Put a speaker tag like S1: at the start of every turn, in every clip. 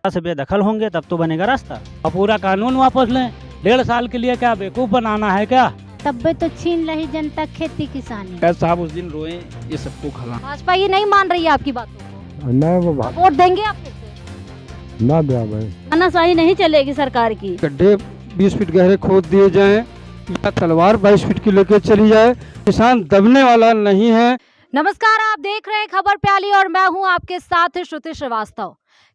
S1: से बेदखल होंगे तब तो बनेगा रास्ता।
S2: और पूरा कानून वापस लें। 1.5 साल के लिए क्या बेवकूफ़ बनाना है क्या?
S3: तब्बे तो छीन रही जनता खेती किसानी।
S4: कैद साहब उस दिन रोए, ये सबको खला।
S5: भाजपा ये नहीं मान रही है आपकी बातों को,
S6: नहीं वो
S5: वोट देंगे आप फिर से?
S6: ना दिया भाई।
S5: तानाशाही नहीं चलेगी सरकार की।
S4: गड्ढे 20 फीट गहरे खोद दिए जाएं या तलवार 22 फीट की लेकर चली जाए, किसान दबने वाला नहीं है।
S5: नमस्कार, आप देख रहे हैं खबर प्याली और मैं हूं आपके साथ श्रुति श्रीवास्तव।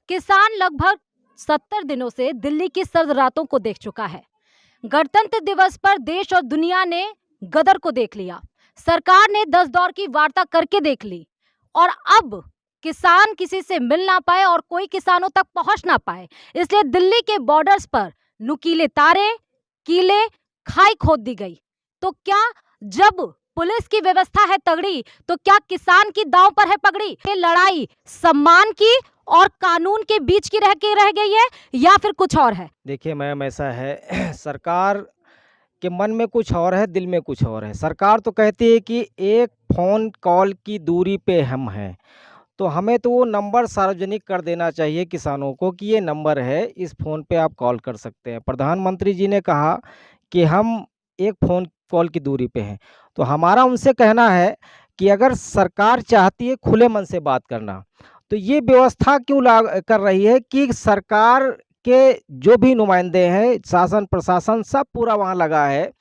S5: किसान लगभग 70 दिनों से दिल्ली की सर्द रातों को देख चुका है। गणतंत्र दिवस पर देश और दुनिया ने गदर को देख लिया, सरकार ने 10 दौर की वार्ता करके देख ली और अब किसान किसी से मिल ना पाए और कोई किसानों तक पहुंच ना पाए, इसलिए दिल्ली के बॉर्डर्स पर नुकीले तारे, कीले, खाई खोद दी गई। तो क्या जब पुलिस की व्यवस्था है तगड़ी तो क्या किसान की दांव पर है पगड़ी? ये लड़ाई सम्मान की और कानून के बीच की रह गई है या फिर कुछ और है?
S7: देखिए मैम, ऐसा है सरकार के मन में कुछ और है, दिल में कुछ और है। सरकार तो कहती है कि एक फ़ोन कॉल की दूरी पे हम हैं, तो हमें तो वो नंबर सार्वजनिक कर देना चाहिए किसानों को कि ये नंबर है, इस फ़ोन पे आप कॉल कर सकते हैं। प्रधानमंत्री जी ने कहा कि हम एक फ़ोन कॉल की दूरी पे हैं, तो हमारा उनसे कहना है कि अगर सरकार चाहती है खुले मन से बात करना, तो ये व्यवस्था क्यों कर रही है कि सरकार के जो भी नुमाइंदे हैं, शासन प्रशासन सब पूरा वहाँ लगा है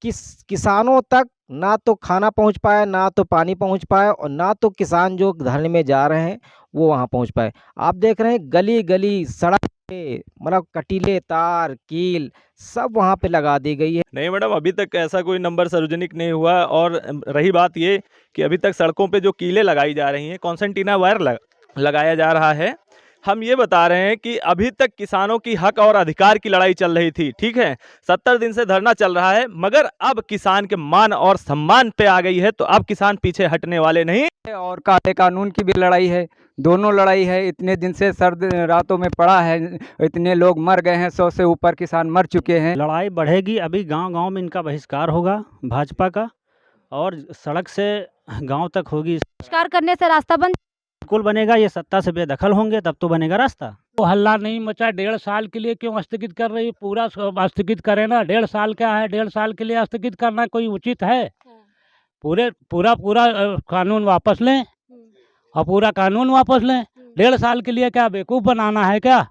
S7: कि किसानों तक ना तो खाना पहुँच पाए, ना तो पानी पहुँच पाए और ना तो किसान जो धरने में जा रहे हैं वो वहाँ पहुँच पाए। आप देख रहे हैं गली गली सड़क पे मतलब कटीले तार कील सब वहाँ पे लगा दी गई है।
S8: नहीं मैडम, अभी तक ऐसा कोई नंबर सार्वजनिक नहीं हुआ। और रही बात ये कि अभी तक सड़कों पे जो कीलें लगाई जा रही हैं, कॉन्सेंटीना वायर लगाया जा रहा है। हम ये बता रहे हैं कि अभी तक किसानों की हक और अधिकार की लड़ाई चल रही थी, ठीक है, 70 दिन से धरना चल रहा है, मगर अब किसान के मान और सम्मान पे आ गई है, तो अब किसान पीछे हटने वाले नहीं।
S4: और काले कानून की भी लड़ाई है, दोनों लड़ाई है। इतने दिन से सर्द रातों में पड़ा है, इतने लोग मर गए हैं, 100 से ऊपर किसान मर चुके हैं।
S1: लड़ाई बढ़ेगी। अभी गांव-गांव में इनका बहिष्कार होगा भाजपा का और सड़क से गांव तक होगी।
S5: बहिष्कार करने से रास्ता बंद
S1: बिल्कुल बनेगा। ये सत्ता से बेदखल होंगे तब तो बनेगा रास्ता।
S2: वो हल्ला नहीं मचा। 1.5 साल के लिए क्यों स्थगित कर रही? पूरा स्थगित करे ना। 1.5 साल क्या है, 1.5 साल के लिए स्थगित करना कोई उचित है? पूरा कानून वापस लें और पूरा कानून वापस लें। 1.5 साल के लिए क्या बेवकूफ़ बनाना है क्या?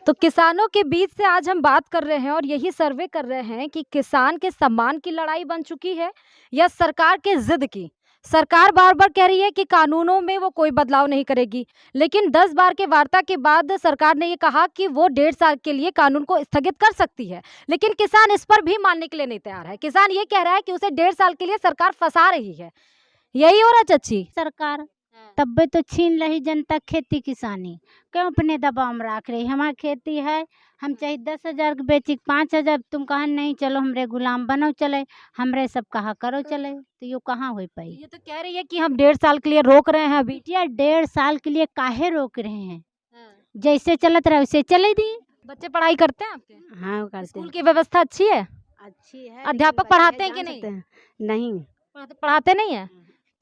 S5: तो किसानों के बीच से आज हम बात कर रहे हैं और यही सर्वे कर रहे हैं कि किसान के सम्मान की लड़ाई बन चुकी है या सरकार के जिद की। सरकार बार बार कह रही है कि कानूनों में वो कोई बदलाव नहीं करेगी, लेकिन 10 बार के वार्ता के बाद सरकार ने ये कहा कि वो 1.5 साल के लिए कानून को स्थगित कर सकती है, लेकिन किसान इस पर भी मानने के लिए नहीं तैयार है। किसान ये कह रहा है कि उसे 1.5 साल के लिए सरकार फंसा रही है। यही हो रहा चच्ची?
S3: सरकार तब्बे तो छीन रही जनता खेती किसानी। क्यों अपने दबाव में रख रही? हमारी खेती है, हम चाहे 10,000 के बेची 5,000, तुम कहा नहीं चलो हमरे गुलाम बनो चले, हमरे सब कहा करो चले, तो ये कहाँ हो पाई?
S5: ये तो कह रही है कि हम 1.5 साल के लिए रोक रहे हैं। अभी
S3: बिटिया 1.5 साल के लिए काहे रोक रहे हैं? जैसे चलत रहे वैसे चले दी।
S5: बच्चे पढ़ाई करते हैं आपके?
S3: हाँ करते
S5: स्कूल
S3: हैं।
S5: की व्यवस्था अच्छी है?
S3: अच्छी है।
S5: अध्यापक पढ़ाते हैं कि नहीं?
S3: नहीं
S5: पढ़ाते नहीं है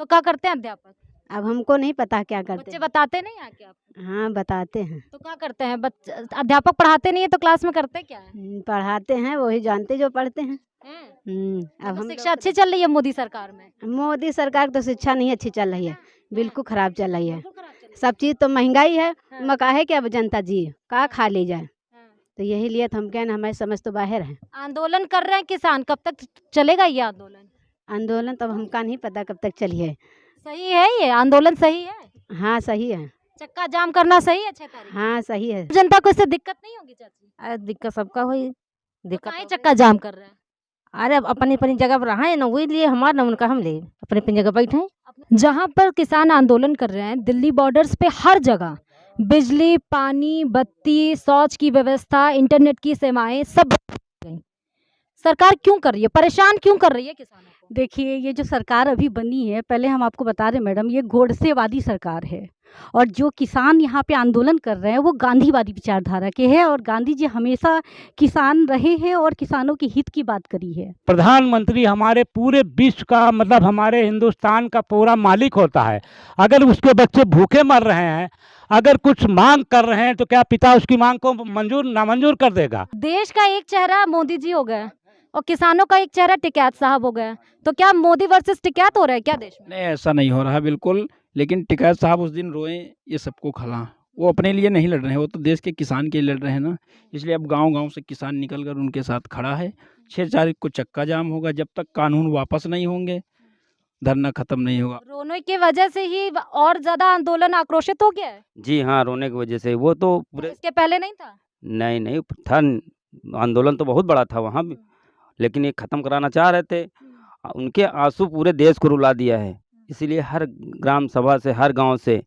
S5: तो क्या करते हैं अध्यापक?
S3: अब हमको नहीं पता क्या करते
S5: बच्चे
S3: हैं।
S5: बताते नहीं आके आपको?
S3: हाँ बताते हैं।
S5: तो क्या करते हैं बच्चे? अध्यापक पढ़ाते नहीं है तो क्लास में करते क्या है?
S3: पढ़ाते हैं, वही जानते जो पढ़ते हैं। अब
S5: तो
S3: हम
S5: शिक्षा अच्छी चल रही है मोदी सरकार में?
S3: मोदी सरकार तो शिक्षा नहीं अच्छी चल रही है, बिल्कुल खराब चल रही है। सब चीज़ तो महंगाई है, मका है कि अब जनता जी का खा ले जाए, तो यही लिए तो हम कहना हमारी समझ तो बाहर है।
S5: आंदोलन कर रहे हैं किसान, कब तक चलेगा ये आंदोलन?
S3: आंदोलन तब हमका नहीं पता कब तक चलिए।
S5: सही है ये आंदोलन? सही है?
S3: हाँ सही है।
S5: चक्का जाम करना सही है 6 तारीख?
S3: हाँ सही है।
S5: जनता को इससे दिक्कत नहीं होगी चाची?
S9: दिक्कत सबका हुई।
S5: दिक्कत काहे चक्का जाम कर रहे हैं?
S9: अरे अब अपनी अपनी जगह पर रहा है ना, वही लिए हमारा ना उनका, हम ले अपनी अपनी जगह बैठे हैं।
S5: जहाँ पर किसान आंदोलन कर रहे हैं, दिल्ली बॉर्डर्स पे हर जगह बिजली, पानी, बत्ती, शौच की व्यवस्था, इंटरनेट की सेवाएं सब बंद हो गई। सरकार क्यों कर रही है, परेशान क्यों कर रही है किसानों को?
S10: देखिए ये जो सरकार अभी बनी है, पहले हम आपको बता दें मैडम, ये गोडसेवादी सरकार है और जो किसान यहाँ पे आंदोलन कर रहे हैं वो गांधीवादी विचारधारा के हैं और गांधी जी हमेशा किसान रहे हैं और किसानों के हित की बात करी है।
S2: प्रधानमंत्री हमारे पूरे विश्व का मतलब हमारे हिंदुस्तान का पूरा मालिक होता है। अगर उसके बच्चे भूखे मर रहे हैं अगर कुछ मांग कर रहे हैं तो क्या पिता उसकी मांग को मंजूर नामंजूर कर देगा?
S5: देश का एक चेहरा मोदी जी हो गए और किसानों का एक चेहरा टिकैत साहब हो गए, तो क्या मोदी वर्सेस टिकैत हो रहा है क्या देश में?
S6: नहीं, ऐसा नहीं हो रहा बिल्कुल। लेकिन टिकैत साहब उस दिन रोए, ये सबको खला। वो अपने लिए नहीं लड़ रहे हैं, वो तो देश के किसान के लिए लड़ रहे हैं ना। इसलिए अब गांव-गांव से किसान निकल कर उनके साथ खड़ा है। 6 तारीख को चक्का जाम होगा, जब तक कानून वापस नहीं होंगे धरना खत्म नहीं होगा।
S5: रोने की वजह से ही और ज्यादा आंदोलन आक्रोशित हो गया है?
S11: जी हाँ, रोने की वजह से। वो तो पूरे
S5: इसके पहले नहीं था?
S11: नहीं, नहीं था। आंदोलन तो बहुत बड़ा था वहाँ भी, लेकिन ये ख़त्म कराना चाह रहे थे। उनके आंसू पूरे देश को रुला दिया है। इसीलिए हर ग्राम सभा से, हर गांव से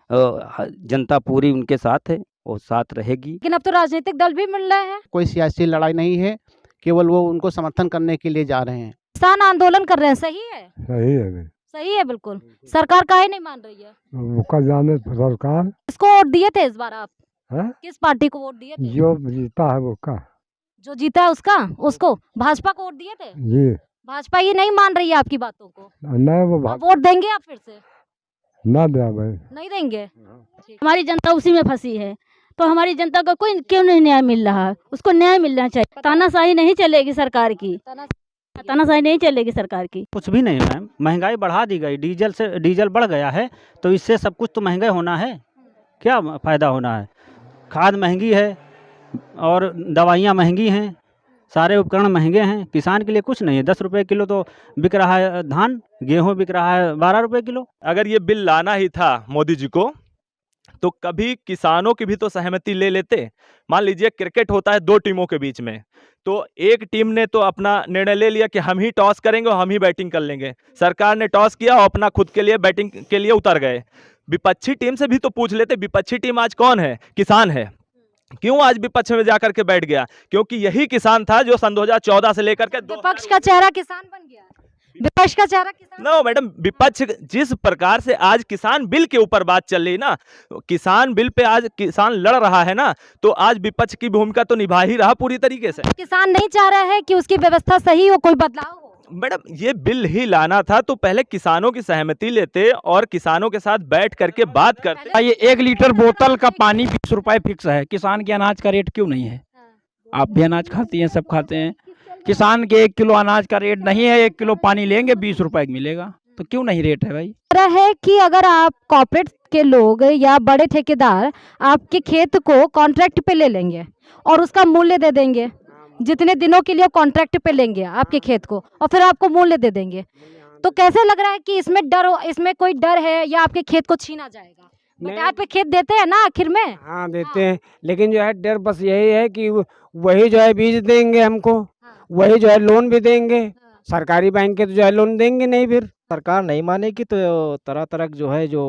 S11: जनता पूरी उनके साथ है और साथ रहेगी।
S5: लेकिन अब तो राजनीतिक दल भी मिल रहे हैं।
S12: कोई सियासी लड़ाई नहीं है, केवल वो उनको समर्थन करने के लिए जा रहे हैं।
S5: किसान आंदोलन कर रहे हैं, सही है?
S13: सही है।
S5: सही है बिल्कुल। सरकार काहे नहीं मान रही है?
S13: उसका जाने सरकार।
S5: किसको वोट दिए थे इस बार आप?
S13: है?
S5: किस पार्टी को वोट दिए थे?
S13: जो जीता है वो का।
S5: जो जीता है उसका, उसको भाजपा को वोट दिए थे?
S13: जी।
S5: भाजपा ये नहीं मान रही है आपकी बातों को?
S13: नहीं, वो
S5: अब वोट देंगे आप फिर से?
S13: ना दे भाई।
S5: नहीं देंगे?
S10: हमारी जनता उसी में फंसी है, तो हमारी जनता को कोई क्यों नहीं न्याय मिल रहा? उसको न्याय मिलना चाहिए। तानाशाही नहीं चलेगी सरकार की, तानाशाही नहीं चलेगी सरकार की।
S1: कुछ भी नहीं मैम, महंगाई बढ़ा दी गई। डीजल बढ़ गया है, तो इससे सब कुछ तो महंगा होना है। क्या फ़ायदा होना है? खाद महंगी है और दवाइयाँ महंगी हैं, सारे उपकरण महंगे हैं। किसान के लिए कुछ नहीं है। 10 रुपये किलो तो बिक रहा है धान, गेहूँ बिक रहा है 12 रुपये किलो।
S8: अगर ये बिल लाना ही था मोदी जी को, तो कभी किसानों की भी तो सहमति ले लेते। मान लीजिए क्रिकेट होता है 2 टीमों के बीच में, तो एक टीम ने तो अपना निर्णय ले लिया कि हम ही टॉस करेंगे और हम ही बैटिंग कर लेंगे। सरकार ने टॉस किया और अपना खुद के लिए बैटिंग के लिए उतर गए। विपक्षी टीम से भी तो पूछ लेते। विपक्षी टीम आज कौन है? किसान है। क्यों आज विपक्ष में जाकर के बैठ गया? क्योंकि यही किसान था जो सन 2014 से लेकर के
S5: विपक्ष का चेहरा किसान बन गया। विपक्ष का चेहरा किसान।
S8: नो मैडम, विपक्ष जिस प्रकार से आज किसान बिल के ऊपर बात चल रही ना, किसान बिल पे आज किसान लड़ रहा है ना, तो आज विपक्ष की भूमिका तो निभा ही रहा पूरी तरीके से।
S5: किसान नहीं चाह रहा है कि उसकी व्यवस्था सही हो, कोई बदलाव हो।
S8: मैडम, ये बिल ही लाना था तो पहले किसानों की सहमति लेते और किसानों के साथ बैठ करके बात करते।
S6: ये 1 लीटर बोतल का पानी 20 रुपए फिक्स है। किसान के अनाज का रेट क्यों नहीं है? आप भी अनाज खाती हैं, सब खाते हैं। किसान के 1 किलो अनाज का रेट नहीं है, 1 किलो पानी लेंगे 20 रुपए मिलेगा, तो क्यों नहीं रेट है भाई?
S5: है कि अगर आप कॉर्पोरेट के लोग या बड़े ठेकेदार आपके खेत को कॉन्ट्रैक्ट पे ले लेंगे और उसका मूल्य दे देंगे, जितने दिनों के लिए कॉन्ट्रैक्ट पे लेंगे आपके खेत को और फिर आपको मूल्य दे देंगे, तो कैसे लग रहा है कि इसमें डर हो, इसमें कोई डर है या आपके खेत को छीना जाएगा? बटात पे खेत देते हैं ना आखिर में।
S14: हाँ देते हैं, लेकिन जो है डर बस यही है कि वही जो है बीज देंगे हमको, वही जो है लोन भी देंगे। सरकारी बैंक के तो जो है लोन देंगे नहीं। फिर
S7: सरकार नहीं मानेगी तो तरह तरह जो है जो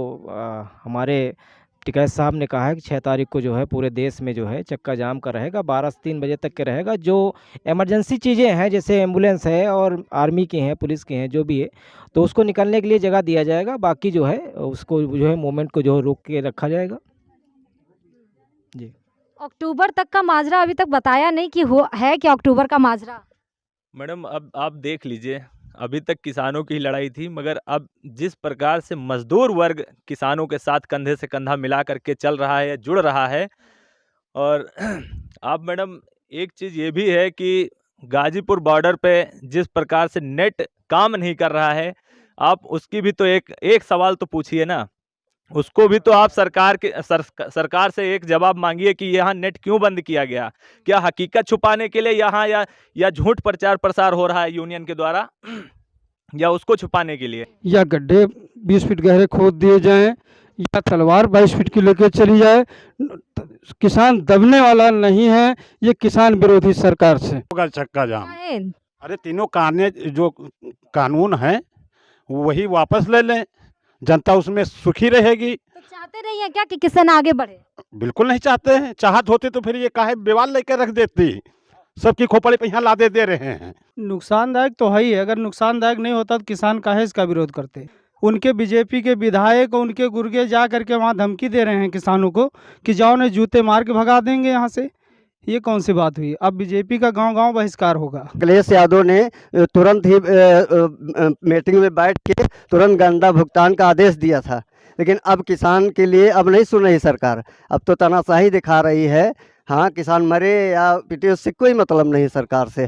S7: हमारे टिकैत साहब ने कहा है कि 6 तारीख को जो है पूरे देश में जो है चक्का जाम का रहेगा। 12 से 3 बजे तक के रहेगा। जो इमरजेंसी चीज़ें हैं जैसे एम्बुलेंस है और आर्मी की हैं, पुलिस की हैं, जो भी है, तो उसको निकलने के लिए जगह दिया जाएगा। बाकी जो है उसको जो है मूवमेंट को जो है रोक के रखा जाएगा। जी।
S5: अक्टूबर तक का माजरा अभी तक बताया नहीं कि है क्या अक्टूबर का माजरा?
S8: मैडम, अब आप देख लीजिए, अभी तक किसानों की लड़ाई थी, मगर अब जिस प्रकार से मजदूर वर्ग किसानों के साथ कंधे से कंधा मिला करके चल रहा है, जुड़ रहा है। और आप मैडम, एक चीज़ ये भी है कि गाजीपुर बॉर्डर पे जिस प्रकार से नेट काम नहीं कर रहा है, आप उसकी भी तो एक सवाल तो पूछिए ना। उसको भी तो आप सरकार से एक जवाब मांगिए कि यहाँ नेट क्यों बंद किया गया। क्या हकीकत छुपाने के लिए यहाँ या झूठ प्रचार प्रसार हो रहा है यूनियन के द्वारा, या उसको छुपाने के लिए?
S13: या गड्ढे 20 फीट गहरे खोद दिए जाएं, या तलवार 22 फीट की लेकर चली जाए। किसान दबने वाला नहीं है, ये किसान विरोधी सरकार से
S15: होगा चक्का जाम। अरे तीनों जो कानून है वही वापस ले लें, जनता उसमें सुखी रहेगी।
S5: तो चाहते नहीं है क्या कि किसान आगे बढ़े?
S15: बिल्कुल नहीं चाहते हैं। चाहत होती तो फिर ये काहे विवाद लेकर रख देती। सबकी खोपड़ी पे यहाँ लादे दे रहे हैं।
S16: नुकसानदायक तो है ही। अगर नुकसानदायक नहीं होता तो किसान काहे इसका विरोध करते? उनके बीजेपी के विधायक उनके गुर्गे जा करके वहाँ धमकी दे रहे हैं किसानों को कि जाओ ने जूते मार के भगा देंगे यहाँ से। ये कौन सी बात हुई? अब बीजेपी का गांव-गांव बहिष्कार होगा।
S17: अखिलेश यादव ने तुरंत ही मीटिंग में बैठ के तुरंत गंदा भुगतान का आदेश दिया था, लेकिन अब किसान के लिए अब नहीं सुन रही सरकार, अब तो तानाशाही दिखा रही है। हाँ, किसान मरे या पिटे उससे कोई मतलब नहीं सरकार से।